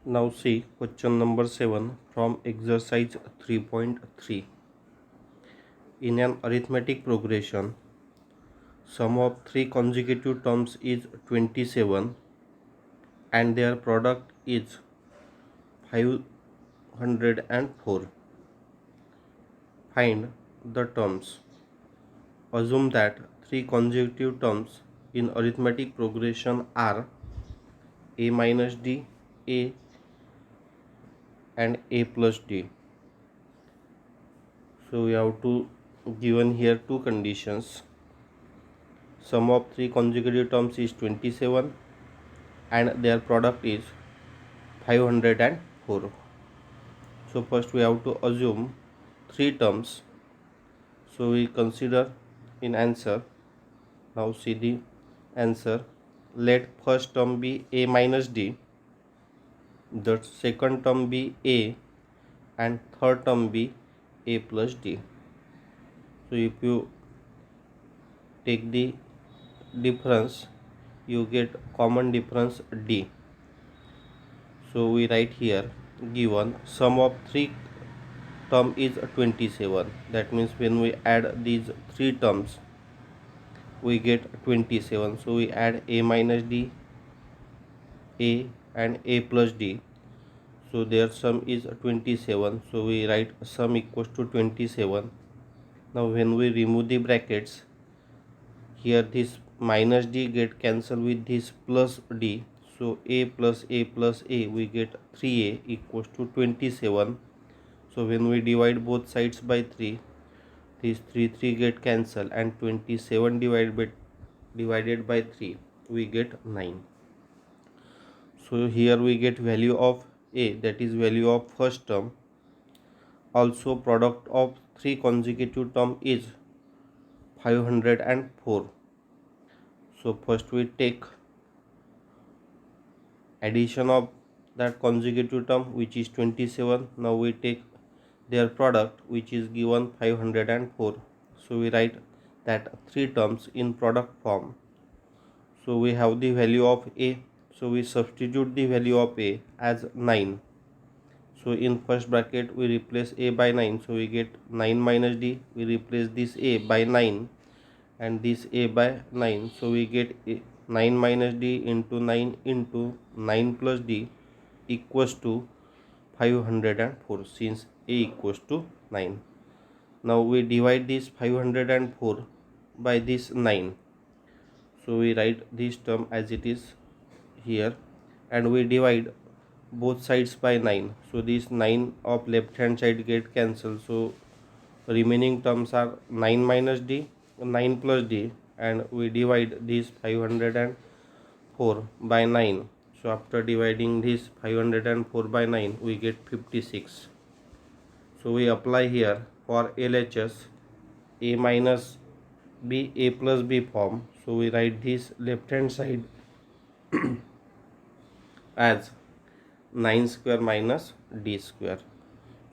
Now see question number 7 from exercise 3.3. In an arithmetic progression, sum of three consecutive terms is 27 and their product is 504. Find the terms. Assume that three consecutive terms in arithmetic progression are a minus d, a and a plus d. So we have to given here two conditions. Sum of three consecutive terms is 27 and their product is 504. So first we have to assume three terms. So we consider in answer. Now see the answer. Let first term be a minus d, the second term be a, and third term be a plus d. So if you take the difference, you get common difference d. So we write here given sum of three term is 27. That means when we add these three terms we get 27. So we add a minus d, a and a plus d. So their sum is 27. So we write sum equals to 27. Now when we remove the brackets, here this minus d get cancelled with this plus d. So a plus a we get 3a equals to 27. So when we divide both sides by 3, these 3 get cancelled and 27 divided by 3 we get 9. So here we get value of a, that is value of first term. Also product of three consecutive term is 504. So first we take addition of that consecutive term which is 27. Now we take their product which is given 504. So we write that three terms in product form. So we have the value of a. So we substitute the value of a as 9. So in first bracket we replace a by 9. So we get 9 minus d. We replace this a by 9 and this a by 9. So we get 9 minus d into 9 into 9 plus d equals to 504 since a equals to 9. Now we divide this 504 by this 9. So we write this term as it is here and we divide both sides by 9. So this 9 of left hand side get cancelled. So remaining terms are 9 minus d, 9 plus d, and we divide this 504 by 9. So after dividing this 504 by 9 we get 56. So we apply here for LHS a minus b, a plus b form. So we write this left hand side as 9 square minus d square.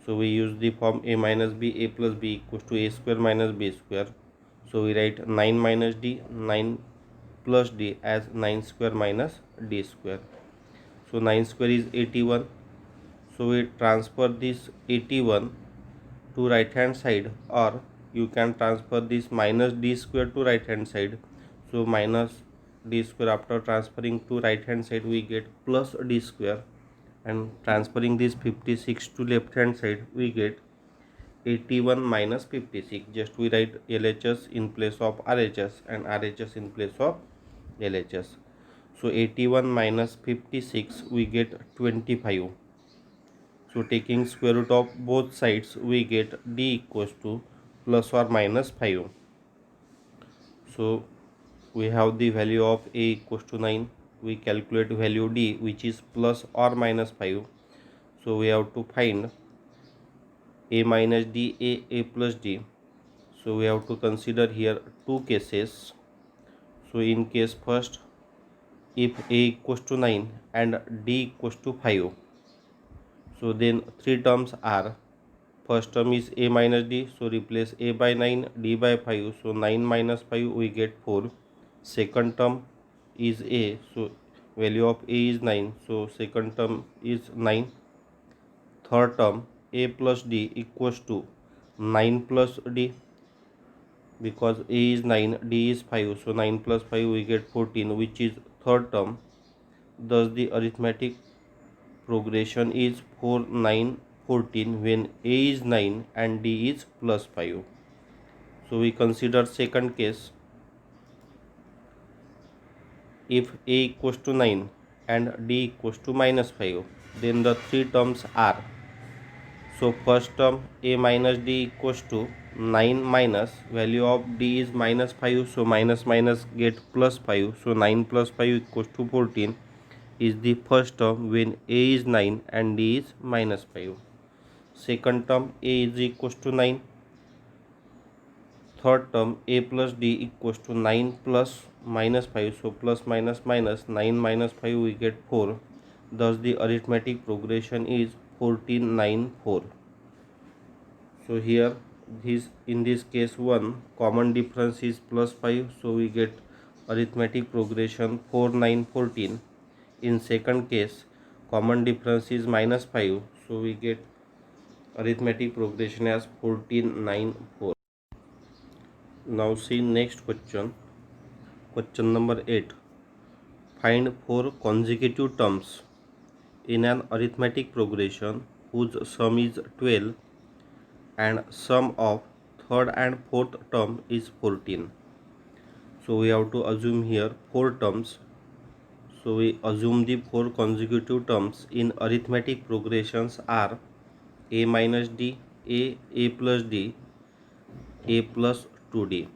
So we use the form a minus b, a plus b equals to a square minus b square. So we write 9 minus d, 9 plus d as 9 square minus d square. So 9 square is 81. So we transfer this 81 to right hand side, or you can transfer this minus d square to right hand side. So minus d square, after transferring to right hand side we get plus d square, and transferring this 56 to left hand side we get 81 minus 56. Just we write LHS in place of RHS and RHS in place of LHS. So 81 minus 56 we get 25. So taking square root of both sides we get d equals to plus or minus 5. So we have the value of a equals to 9. We calculate value d which is plus or minus 5. So we have to find a minus d, a plus d. So we have to consider here two cases. So in case first, if a equals to 9 and d equals to 5, so then three terms are, first term is a minus d, so replace a by 9, d by 5, so 9 minus 5 we get 4. Second term is a, so value of a is 9, so second term is 9. Third term a plus d equals to 9 plus d, because a is 9, d is 5, so 9 plus 5 we get 14, which is third term. Thus the arithmetic progression is 4 9 14 when a is 9 and d is plus 5. So we consider second case. If a equals to 9 and d equals to minus 5, then the three terms are, so first term a minus d equals to 9 minus value of d is minus 5, so minus minus get plus 5, so 9 plus 5 equals to 14 is the first term when a is 9 and d is minus 5. Second term a is equals to 9. Third term a plus d equals to 9 plus minus 5, so plus minus minus 9 minus 5 we get 4. Thus the arithmetic progression is 14 9 4. So here in this case 1 common difference is plus 5, so we get arithmetic progression 4 9 14. In second case common difference is minus 5, so we get arithmetic progression as 14 9 4. Now see next question. Question number 8. Find 4 consecutive terms in an arithmetic progression whose sum is 12 and sum of third and fourth term is 14. So we have to assume here 4 terms. So we assume the 4 consecutive terms in arithmetic progressions are a minus d, a plus d, a plus 2d.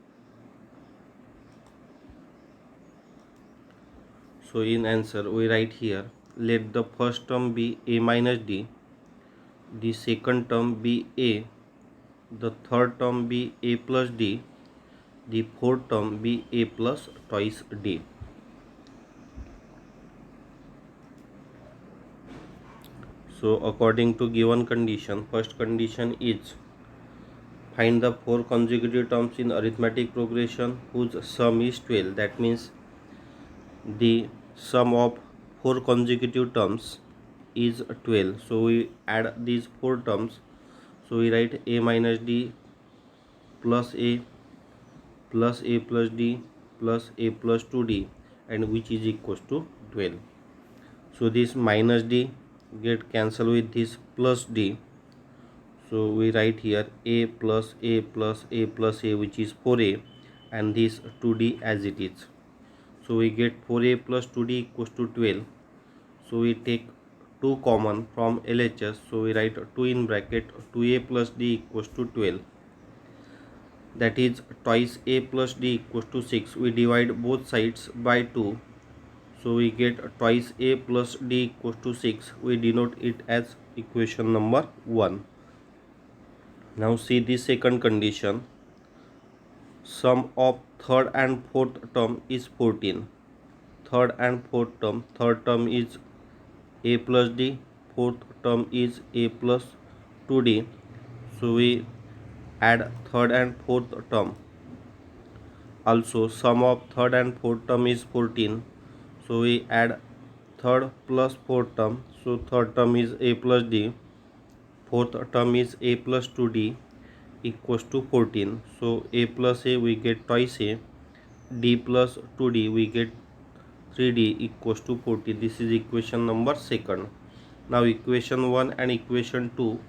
So in answer we write here, let the first term be a minus d, the second term be a, the third term be a plus d, the fourth term be a plus twice d. So according to given condition, first condition is find the 4 consecutive terms in arithmetic progression whose sum is 12. That means the sum of 4 consecutive terms is 12. So we add these 4 terms. So we write a minus d plus a plus a plus d plus a plus 2d, and which is equals to 12. So this minus d get cancelled with this plus d. So we write here a plus a plus a plus a, which is 4a, and this 2d as it is. So we get 4a plus 2d equals to 12. So we take 2 common from LHS. So we write 2 in bracket, 2a plus d equals to 12. That is twice a plus d equals to 6. We divide both sides by 2. So we get twice a plus d equals to 6. We denote it as equation number 1. Now see the second condition. Sum of third and fourth term is 14. Third and fourth term. Third term is a plus d. Fourth term is a plus 2d. So we add third and fourth term. Also sum of third and fourth term is 14. So we add third plus fourth term. So third term is a plus d. Fourth term is a plus 2d equals to 14. So a plus a we get twice a. D plus 2d we get 3d equals to 40. This is equation number 2. Now equation 1 and equation 2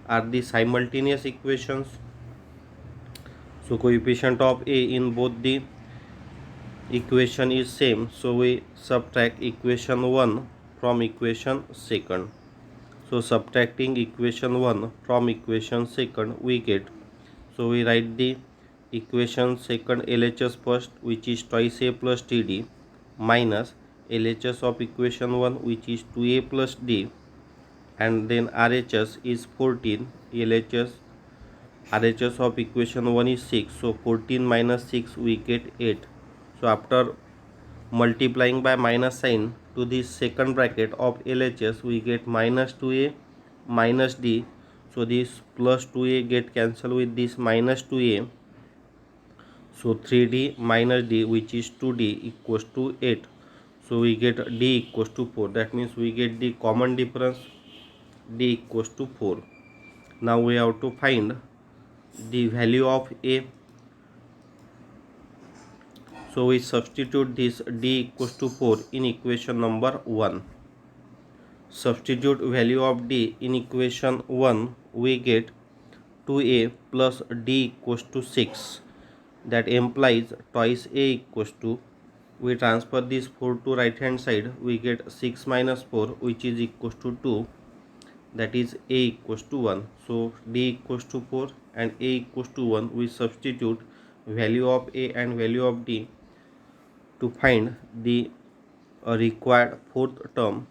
are the simultaneous equations. So coefficient of a in both the equation is same. So we subtract equation 1 from equation 2. So subtracting equation 1 from equation 2 we get. So we write the equation 2 LHS first, which is twice a plus td, minus LHS of equation 1, which is 2a plus d, and then RHS is 14. RHS of equation 1 is 6. So 14 minus 6 we get 8. So after multiplying by minus sign to the second bracket of LHS, we get minus 2a minus d. So this plus 2a get cancelled with this minus 2a. So 3d minus d, which is 2d, equals to 8. So we get d equals to 4. That means we get the common difference, d equals to 4. Now we have to find the value of a. So we substitute this d equals to 4 in equation number 1. Substitute value of d in equation 1, we get 2a plus d equals to 6. That implies twice a equals to, we transfer this 4 to right hand side, we get 6 minus 4 which is equals to 2, that is a equals to 1. So d equals to 4 and a equals to 1. We substitute value of a and value of d to find the required fourth term.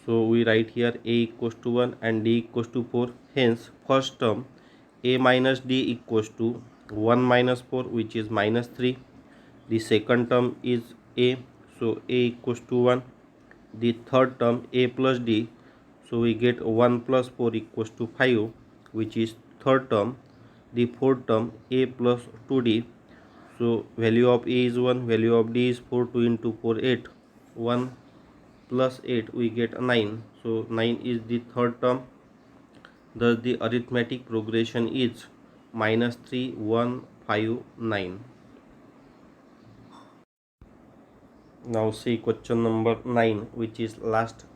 So we write here a equals to 1 and d equals to 4. Hence first term a minus d equals to 1 minus 4 which is minus 3. The second term is a, so a equals to 1. The third term a plus d, so we get 1 plus 4 equals to 5 which is third term. The fourth term a plus 2d, so value of a is 1, value of d is 4, 2 into 4 8, 1 plus 8 we get 9, so 9 is the third term. Thus the arithmetic progression is minus 3 1 5 9. Now see question number 9, which is last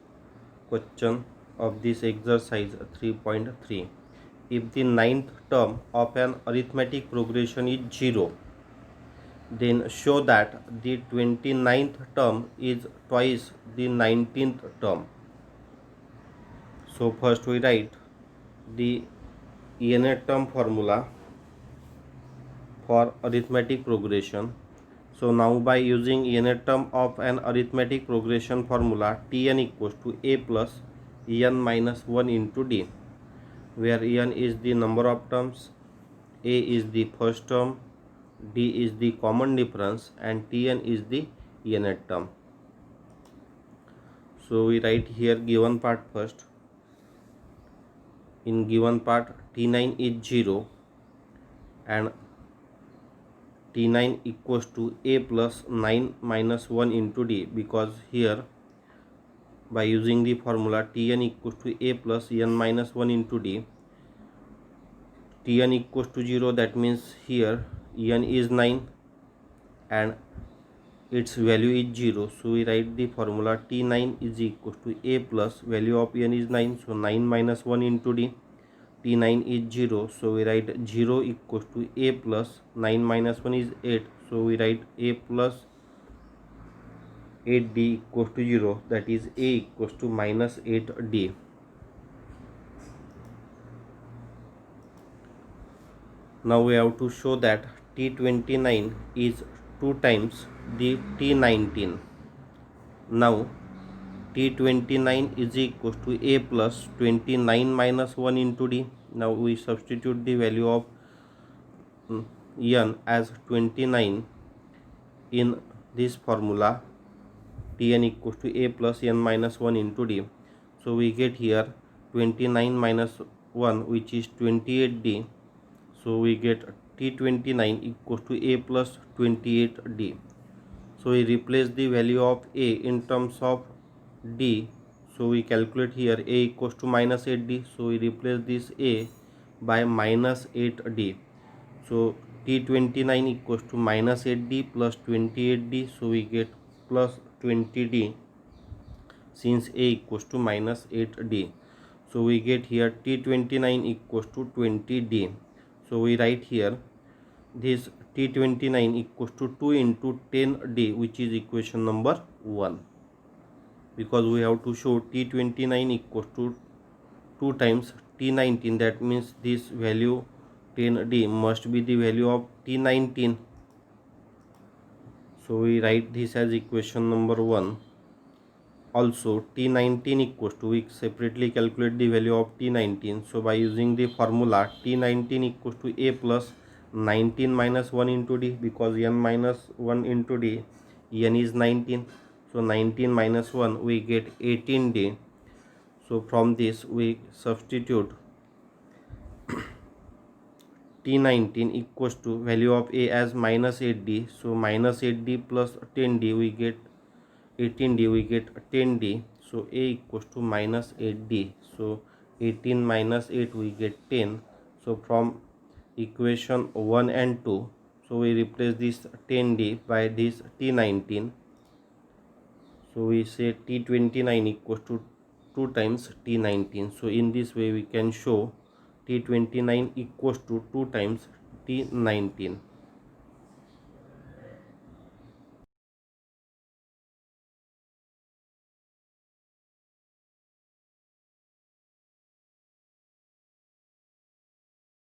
question of this exercise 3.3. If the ninth term of an arithmetic progression is 0, then show that the 29th term is twice the 19th term. So first we write the unit term formula for arithmetic progression. So now by using unit term of an arithmetic progression formula, Tn equals to a plus n minus 1 into d, where n is the number of terms, a is the first term, d is the common difference, and Tn is the unit term. So we write here given part first. In given part, T9 is 0 and T9 equals to a plus 9 minus 1 into d, because here by using the formula Tn equals to a plus n minus 1 into d, Tn equals to 0, that means here n is 9 and its value is 0. So we write the formula T9 is equals to a plus value of n is 9, so 9 minus 1 into d. T9 is 0, so we write 0 equals to a plus 9 minus 1 is 8, so we write a plus 8d equals to 0, that is a equals to minus 8d. Now we have to show that T29 is 2 times the T19. Now T29 is equals to a plus 29 minus 1 into d. Now we substitute the value of n as 29 in this formula Tn equals to a plus n minus 1 into d. So we get here 29 minus 1 which is 28d. So we get T29 equals to a plus 28d. So we replace the value of a in terms of d. So we calculate here a equals to minus 8d. So we replace this a by minus 8d. So T29 equals to minus 8d plus 28d. So we get plus 20d since a equals to minus 8d. So we get here T29 equals to 20d. So we write here this T29 equals to 2 into 10d, which is equation number 1, because we have to show T29 equals to 2 times T19, that means this value 10d must be the value of T19. So we write this as equation number 1. Also T19 equals to, we separately calculate the value of T19. So by using the formula T19 equals to a plus 19 minus 1 into d, because n minus 1 into d, n is 19. So 19 minus 1 we get 18d. So from this we substitute T19 equals to value of A as minus 8D. So minus 8D plus 10D we get 18D, we get 10D. So A equals to minus 8D. So 18 minus 8 we get 10. So from equation 1 and 2, so we replace this 10D by this T19. So we say T29 equals to 2 times T19. So in this way we can show T29 equals to 2 times T19.